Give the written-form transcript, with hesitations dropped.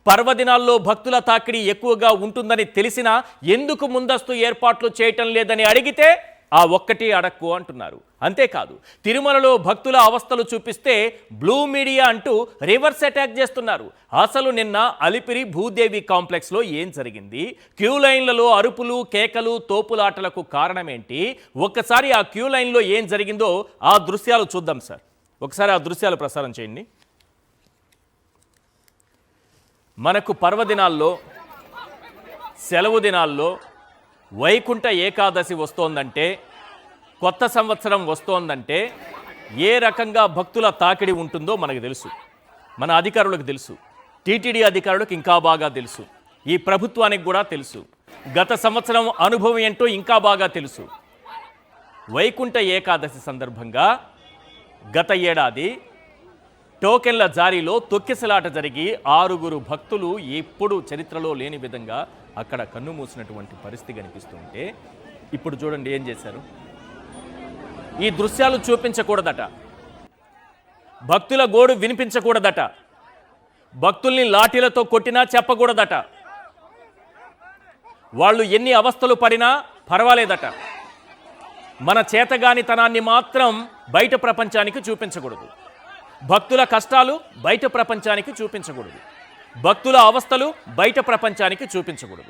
పర్వదినాల్లో భక్తుల తాకిడి ఎక్కువగా ఉంటుందని తెలిసినా ఎందుకు ముందస్తు ఏర్పాట్లు చేయటం లేదని అడిగితే ఆ ఒక్కటి అడక్కు అంటున్నారు. అంతేకాదు తిరుమలలో భక్తుల అవస్థలు చూపిస్తే బ్లూ మీడియా అంటూ రివర్స్ అటాక్ చేస్తున్నారు. అసలు నిన్న అలిపిరి భూదేవి కాంప్లెక్స్లో ఏం జరిగింది? క్యూ లైన్లలో అరుపులు, కేకలు, తోపులాటలకు కారణమేంటి? ఒక్కసారి ఆ క్యూ లైన్లో ఏం జరిగిందో ఆ దృశ్యాలు చూద్దాం సార్. ఒకసారి ఆ దృశ్యాలు ప్రసారం చేయండి. మనకు పర్వదినాల్లో, సెలవు దినాల్లో, వైకుంఠ ఏకాదశి వస్తోందంటే, కొత్త సంవత్సరం వస్తోందంటే ఏ రకంగా భక్తుల తాకిడి ఉంటుందో మనకు తెలుసు. మన అధికారులకు తెలుసు, టీటీడీ అధికారులకు ఇంకా బాగా తెలుసు, ఈ ప్రభుత్వానికి కూడా తెలుసు. గత సంవత్సరం అనుభవం ఏంటో ఇంకా బాగా తెలుసు. వైకుంఠ ఏకాదశి సందర్భంగా గత ఏడాది టోకెన్ల జారీలో తొక్కిసలాట జరిగి 6 భక్తులు ఎప్పుడు చరిత్రలో లేని విధంగా అక్కడ కన్ను మూసినటువంటి పరిస్థితి కనిపిస్తుంటే ఇప్పుడు చూడండి ఏం చేశారు. ఈ దృశ్యాలు చూపించకూడదట, భక్తుల గోడు వినిపించకూడదట, భక్తుల్ని లాఠీలతో కొట్టినా చెప్పకూడదట, వాళ్ళు ఎన్ని అవస్థలు పడినా పర్వాలేదట. మన చేతగానితనాన్ని మాత్రం బయట ప్రపంచానికి చూపించకూడదు. భక్తుల కష్టాలు బయట ప్రపంచానికి చూపించకూడదు. భక్తుల అవస్థలు బయట ప్రపంచానికి చూపించకూడదు.